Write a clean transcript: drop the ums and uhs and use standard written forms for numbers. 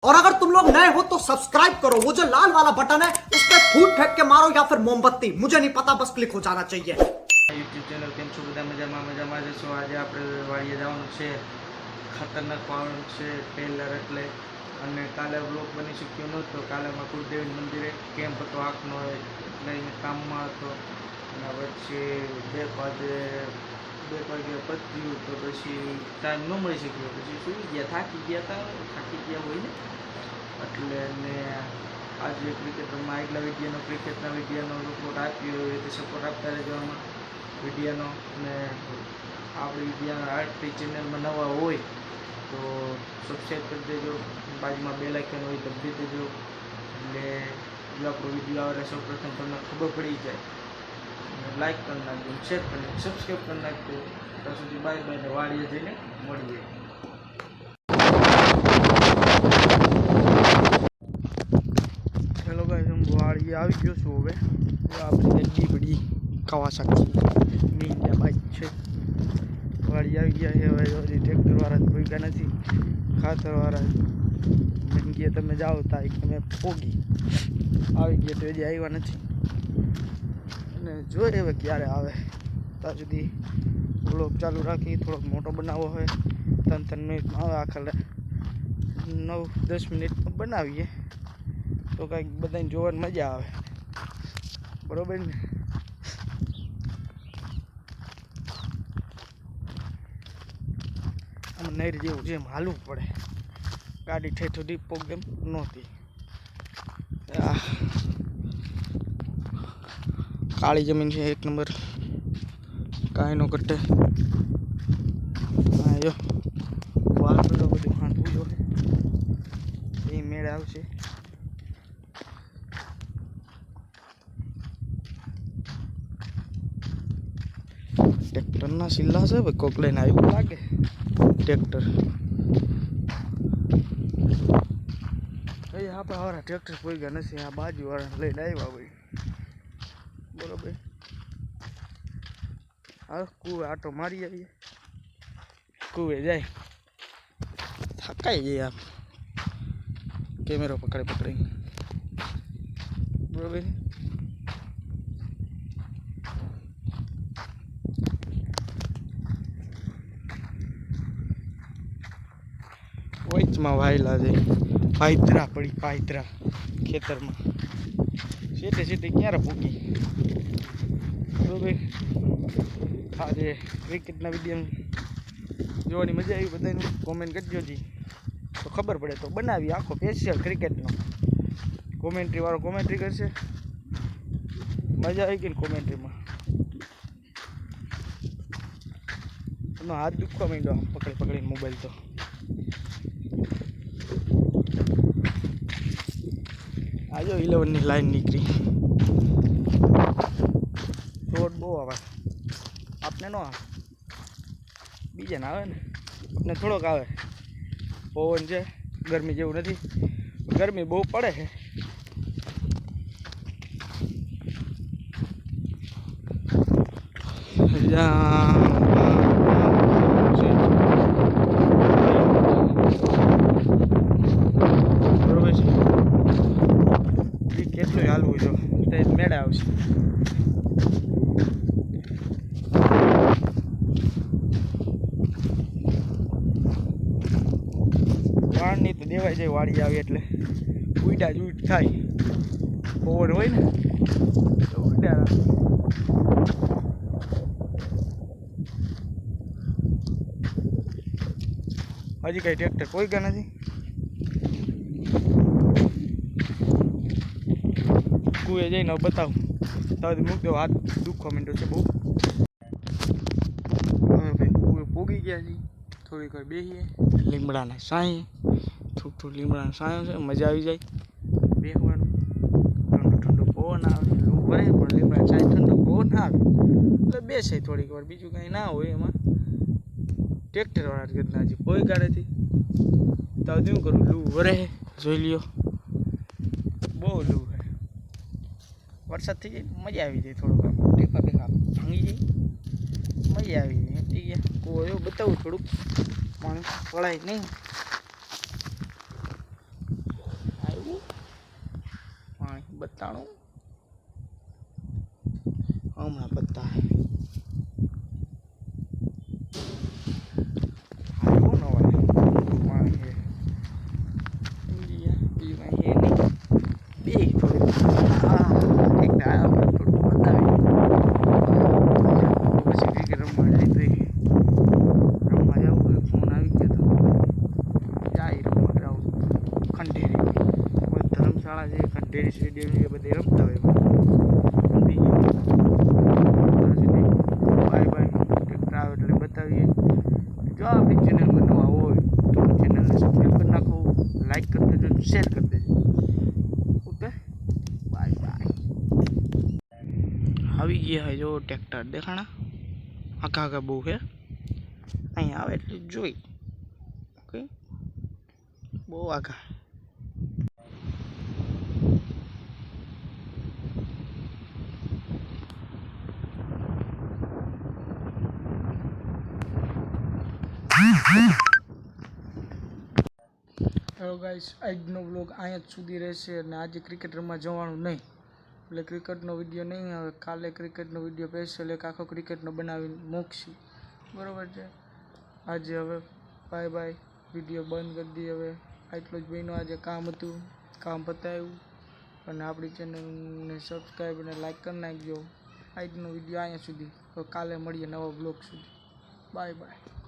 और अगर तुम लोग नए हो तो सब्सक्राइब करो, वो जो लाल वाला बटन है उस पर फूट फेंक के मारो या फिर मोमबत्ती, मुझे नहीं पता, बस क्लिक हो जाना चाहिए। યુટ્યુબ ચેનલ કેમ છો બધા મજામાં જશો। આજે આપણે વાડીએ જવાનું છે, ખતરનાક વાવણ છે ટેલર એટલે, અને કાલે બ્લોગ બની શક્યો નહોતો। કાલે માં કુળદેવ મંદિરે કેમ્પ હતો આંખનો, એટલે એને કામમાં હતો, અને પછી 2 વાગે પત્યું તો પછી ટાઈમ ન મળી શક્યો, પછી સૂઈ ગયા, થાકી ગયા હોય ને એટલે। ને આજે ક્રિકેટમાં આગલા ક્રિકેટના વિડીયોનો સપોર્ટ આપ્યો એ રીતે સપોર્ટ આપતા રહેજો આમાં વિડીયોનો। ને આપણી ત્યાં આર્ટની ચેનલમાં નવા હોય તો સબસ્ક્રાઈબ કરી દેજો, બાજુમાં બેલ આઇકન હોય દબાવી દેજો, એટલે જો આપણો વિડીયો આવે સૌપ્રથમ તમને ખબર પડી જાય। લાઈક કરી નાખજો, શેર કરી નાખજો, સબસ્ક્રાઈબ કરી નાખજો। ત્યાં સુધી બાય બાય, ને વાડીએ જઈને મળીએ। હેલો ગાઈસ, હું વાડીએ આવી ગયો છું। હવે આપણી ગड्डी बड़ी કાવાસાકી મીડિયા બાઇક છે, વાડી આવી ગયા છે। હવે ટ્રેક્ટરવાળા કોઈ ગયા નથી, ખાતરવાળા જગ્યાએ તમે જાઓ તારીખ તમે પોગી આવી ગયા, તો હજી આવ્યા નથી, અને જોઈએ હવે ક્યારે આવે। ત્યાં સુધી બ્લોગ ચાલુ રાખી, થોડોક મોટો બનાવવો હોય 3 મિનિટમાં આવે, આખા 9-10 મિનિટમાં બનાવીએ તો કંઈક બધાને જોવાની મજા આવે, બરોબર ને। આમ નહેર જેવું છે, એમ હાલવું પડે, ગાડી ઠેઠો ડીપ પ્રોબ્લેમ નહોતી। કાળી જમીન છે, 1 નંબર, કાંઈ નો ઘટે। હા જો વાલ બધું હાંધવું જોઈએ, એ મેળ આવશે। ટ્રેક્ટરના સિલ્લા છે, ભાઈ કોક લઈને આવ્યું લાગે ટ્રેક્ટર। આપણે વાળા ટ્રેક્ટર કોઈ ગયા નથી, આ બાજુવાળા લઈને આવ્યા ભાઈ, બરોબર। હા કુવે આટો મારી આવીએ, કુવે જાય, થકાઈ જાય આમ કેમેરો પકડી, બરોબર। વચમાં વાયલા છે, પાયતરા પડી, પાયતરા ખેતરમાં સીધે ક્યારે પૂકી, બરોબર। આજે ક્રિકેટના વિડીયો જોવાની મજા આવી, બધાને કોમેન્ટ કરજો જી, તો ખબર પડે તો બનાવી આખો સ્પેશિયલ ક્રિકેટનો, કોમેન્ટ્રીવાળો કોમેન્ટ્રી કરશે, મજા આવી ગઈ ને કોમેન્ટ્રીમાં। એનો હાથ દુખવા માંડ્યો પકડીને મોબાઈલ, તો આજો 11ની લાઈન નીકળી, રોડ બહુ આવે, આપને ન આવે, બીજાને આવે ને, આપને થોડોક આવે, પવન છે, ગરમી જેવું નથી, ગરમી બહુ પડે છે। બરોબર છે, કેટલું હાલવું જો તે મેળે આવશે। વાળની તો દેવાય જાય, વાળી આવે એટલે ઉઈડા જ ઉઈડ થાય, પવન હોય ને તો ઉઈડા। હજી કઈ ટ્રેક્ટર કોઈ ગયા નથી, કુએ જઈને બતાવું તો મૂક દો, હાથ દુખવા માંડ્યો છે બહુ। હવે ભાઈ કુએ પોગી ગયા છે, થોડીક વાર બેસીએ, લીમડાના સાંયે, થોડું લીમડાના સાંયો છે, મજા આવી જાય બેસવાનું, ઠંડો પવન આવે, લૂ ભરે પણ લીમડા સાંય ઠંડો પવન આવે એટલે બેસે થોડીક વાર, બીજું કાંઈ ના હોય એમાં। ટ્રેક્ટરવાળા ઘરના હજી કોઈ ગાડેથી તો શું કરું, લૂ ભરે જોઈ લ્યો, બહુ લૂ છે, વરસાદ થઈ જાય મજા આવી જાય, થોડુંક આમ ટેકા ભાંગી જાય, મજા આવી જાય, થઈ ગયા કોઈ એવું બતાવું થોડુંક પાણી પડાય નહીં। बताऊं हमें पता है वो ना वहाँ है ये है नहीं બે થોડી એક ડાયા થોડું બતાવી પછી ક્રિકેટ રમવા જાય તો રમવા જવું હોય ફોન આવી ગયો તો જાય રમવા ગ્રાઉન્ડ ખંડેરી ધર્મશાળા છે ખંડેરી સ્ટેડિયમ એ બધે રમતા હોય બાય બાય ટ્રેક્ટર આવે એટલે બતાવીએ જો આપણી ચેનલમાં નવા હોય તો ચેનલને સબસ્ક્રાઈબ કરી નાખો લાઈક કરી દેજો શેર કરી દેજો ઓકે બાય બાય આવી ગયા હે જો ટ્રેક્ટર દેખાણા આખા આખા બહુ છે અહીંયા આવે એટલે જોઈ ઓકે બહુ આખા હેલો ગાઈસ આજનો બ્લોગ અહીંયા જ સુધી રહેશે અને આજે ક્રિકેટ રમવા જવાનું નહીં એટલે ક્રિકેટનો વિડીયો નહીં આવે કાલે ક્રિકેટનો વિડીયો સ્પેશિયલ એક આખો ક્રિકેટનો બનાવીને મૂકશું બરાબર છે આજે હવે બાય બાય વિડીયો બંધ કરી દઈએ હવે આટલું જ બન્યું આજે કામ હતું કામ પતાવ્યું અને આપણી ચેનલને સબસ્ક્રાઈબ અને લાઈક કરી નાખજો આજનો વિડીયો અહીંયા સુધી તો કાલે મળીએ નવા બ્લોગ સુધી બાય બાય